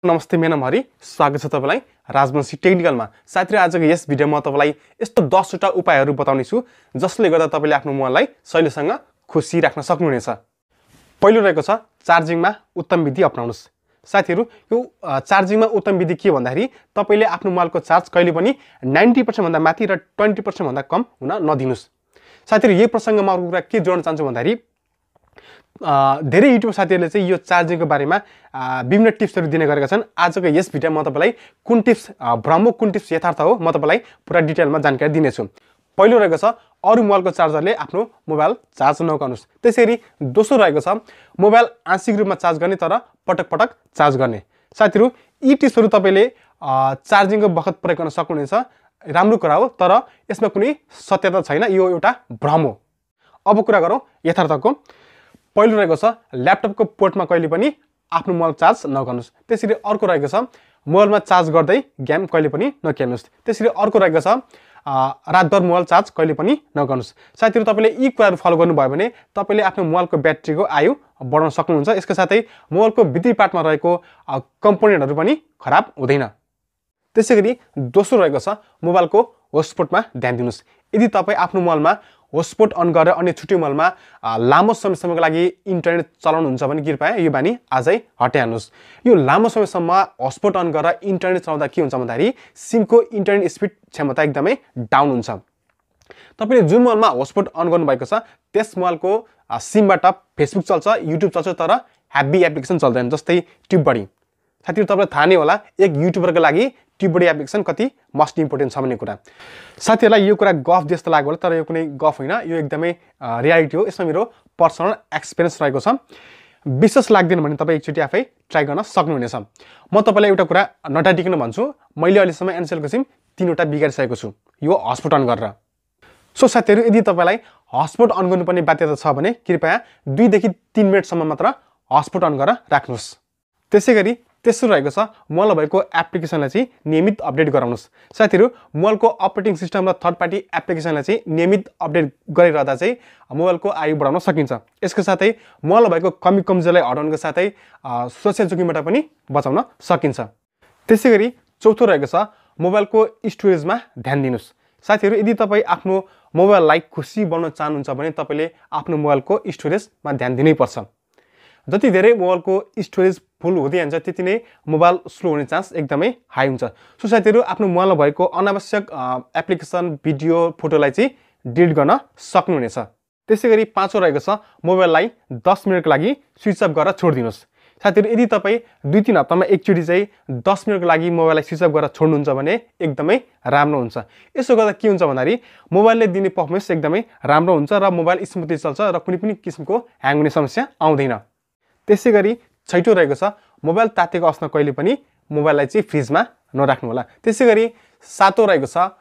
नमस्ते मेरा हरि स्वागत छ तपाईलाई राजवंशी टेक्निकलमा। साथीहरु आजको यस भिडियोमा तपाईलाई यस्तो 10 वटा उपायहरु बताउने छु जसले गर्दा तपाईले आफ्नो मोबाइललाई शैलीसँग खुशी राख्न सक्नुहुनेछ। पहिलो रहेको छ चार्जिङमा उत्तम विधि अपनाउनुस्। साथीहरु यो चार्जिङमा उत्तम विधि के भन्दाखेरि तपाईले आफ्नो मोबाइलको चार्ज कहिले पनि 90% भन्दा माथि र 20% भन्दा कम हुन नदिनुस्। साथीहरु यही प्रसंगमा अर्को कुरा के जोड्न चाहन्छु भन्दाखेरि धेरै युट्युब साथीहरुले चाहिँ यो चार्जिङको बारेमा विभिन्न टिप्सहरु दिने गरेका छन्। आजको यस भिडियोमा म तपाईलाई कुन टिप्स भ्रम कुन टिप्स यथार्थ हो म तपाईलाई पुरा डिटेलमा जानकारी दिनेछु। पहिलो रहेको छ अरु मोबाइलको चार्जरले आफ्नो मोबाइल चार्ज नगर्नुस्। त्यसैगरी दोस्रो रहेको छ मोबाइल आंशिक रूपमा चार्ज गर्ने तर पटक पटक चार्ज गर्ने। साथीहरु यी टिप्सहरु तपाईले चार्जिङको बखत प्रयोग गर्न सक्नुहुनेछ। राम्रो कुरा हो तर यसमा कुनै सत्यता छैन, यो एउटा भ्रम हो। अब कुरा गरौँ यथार्थको। पहिलो रहेको छ ल्यापटपको पोर्टमा कहिले पनि आफ्नो मोबाइल चार्ज नगर्नुस्। त्यसैले अर्को रहेको छ मोबाइलमा चार्ज गर्दै गेम कहिले पनि नखेल्नुस्। त्यसैले अर्को रहेको छ रातभर मोबाइल चार्ज कहिले पनि नगर्नुस्। साथीहरु तपाईले यी कुराहरु फलो गर्नुभयो भने तपाईले आफ्नो मोबाइलको ब्याट्रीको आयु बढाउन सक्नुहुन्छ। यसका साथै मोबाइलको भित्री पार्टमा रहेको कम्पोनेन्टहरु पनि खराब हुँदैन। त्यसैगरी दोस्रो रहेको छ मोबाइलको हटस्पटमा ध्यान दिनुस्। यदि तपाई आफ्नो मोबाइलमा हटस्पट अन गरेर अन्य छुट्टै मोबाइलमा लामो समयसम्मको लागि इन्टरनेट चलाउनुहुन्छ भने कृपया यो बानी आजै हटाइहाल्नुस्। यो लामो समयसम्म हटस्पट अन गरेर इन्टरनेट चलाउँदा के हुन्छ भन्दाखेरि सिमको इन्टरनेट स्पिड क्षमता एकदमै डाउन हुन्छ। तपाईले जुन मोबाइलमा हटस्पट अन गर्नु भएको छ त्यस मोबाइलको सिमबाट फेसबुक चल्छ, युट्युब चल्छ तर हेभी एप्लिकेसन चल्दैन, जस्तै ट्युबबडी। साथीहरु तपाईलाई थाहा नै होला एक युट्युबरको लागि ट्युबबडी एप्लिकेसन कति मोस्ट इम्पोर्टेन्ट छ भन्ने कुरा। साथीहरुलाई यो कुरा गफ जस्तो लाग्यो होला तर यो कुनै गफ होइन, यो एकदमै रियालिटी हो। यसमा मेरो पर्सनल एक्सपिरियन्स रहेको छ। विश्वास लाग्दैन भने तपाई एकचोटी आफै ट्राई गर्न सक्नुहुनेछ। म तपाईलाई एउटा कुरा नटाटिकन भन्छु, मैले अहिलेसम्म एनसेलको सिम 3 वटा बिगारिसकेको छु यो हटस्पट अन गरेर। सो साथीहरु यदि तपाईलाई हटस्पट अन गर्नुपर्ने बाध्यता छ भने कृपया 2 देखि 3 मिनेटसम्म मात्र हटस्पट अन गरेर राख्नुस्। त्यसैगरी तेस्रो रहेको छ मोबाइलमा भएको एप्लिकेसनलाई चाहिँ नियमित अपडेट गराउनुस्। साथीहरु मोबाइलको अपरेटिङ सिस्टम र थर्ड पार्टी एप्लिकेसनलाई चाहिँ नियमित अपडेट गरिरहँदा चाहिँ मोबाइलको आयु बढाउन सकिन्छ। यसका साथै मोबाइलमा भएको कमी कमजोरीलाई हटाउनको साथै सुरक्षा जोखिमबाट पनि बचाउन सकिन्छ। त्यसैगरी चौथो रहेको छ मोबाइलको स्टोरेजमा ध्यान दिनुस्। साथीहरु यदि तपाई आफ्नो मोबाइललाई खुशी बनाउन चाहनुहुन्छ भने तपाईले आफ्नो मोबाइलको स्टोरेजमा ध्यान दिनै पर्छ। जति धेरै मोबाइलको स्टोरेज फुल हुँदै जान्छ त्यति नै मोबाइल स्लो हुने चान्स एकदमै हाई हुन्छ। सो साथीहरु आफ्नो मोबाइलमा भएको अनावश्यक एप्लिकेसन, भिडियो, फोटोलाई चाहिँ डिलिट गर्न सक्नुहुनेछ। त्यसैगरी पाँचौं रहेको छ मोबाइललाई 10 मिनेटको लागि स्विच अफ गरेर छोड्दिनुस्। साथीहरु यदि तपाई 2-3 हप्तामा एकचोटी चाहिँ 10 मिनेटको लागि मोबाइललाई स्विच अफ गरेर छोड्नुहुन्छ भने एकदमै राम्रो हुन्छ। यसो गर्दा के हुन्छ भन्दाखेरि मोबाइलले दिने परफर्मेन्स एकदमै राम्रो हुन्छ र मोबाइल स्मुथली चल्छ र कुनै पनि किसिमको ह्याङ हुने समस्या आउँदैन। त्यसैगरी छैटौं रहेको छ मोबाइल तातेको अवस्थामा कहिले पनि मोबाइललाई चाहिँ फ्रिजमा नराख्नु होला। त्यसैगरी सातौं रहेको छ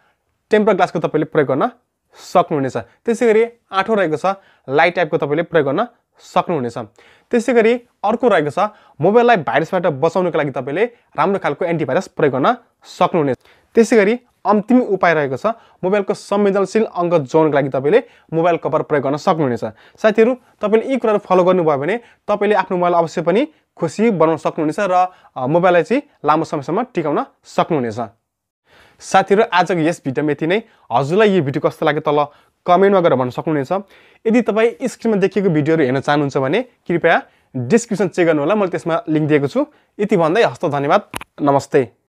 टेम्पर ग्लासको तपाईले प्रयोग गर्न सक्नुहुनेछ। त्यसैगरी आठौं रहेको छ लाइट एपको तपाईले प्रयोग गर्न सक्नुहुनेछ। त्यसैगरी अर्को रहेको छ मोबाइललाई भाइरसबाट बचाउनको लागि तपाईले राम्रो खालको एन्टिभाइरस प्रयोग गर्न सक्नुहुनेछ। त्यसैगरी अन्तिम उपाय रहेको छ मोबाइलको संवेदनशील अङ्ग जोड्नको लागि तपाईले मोबाइल कभर प्रयोग गर्न सक्नुहुनेछ। साथीहरु तपाईले यी कुराहरु फलो गर्नुभयो भने तपाईले आफ्नो मोबाइल अवश्य पनि खुशी बनाउन सक्नुहुनेछ र मोबाइललाई चाहिँ लामो समयसम्म टिकाउन सक्नुहुनेछ। साथीहरु आजको यस भिडियोमा यति नै। हजुरलाई यो भिडियो कस्तो लाग्यो तल कमेन्टमा गरेर भन्न सक्नुहुनेछ। यदि तपाई स्क्रिनमा देखिएको भिडियोहरु हेर्न चाहनुहुन्छ भने कृपया डिस्क्रिप्सन चेक गर्नु होला, मैले त्यसमा लिंक दिएको छु। यति भन्दै हस्त धन्यवाद, नमस्ते।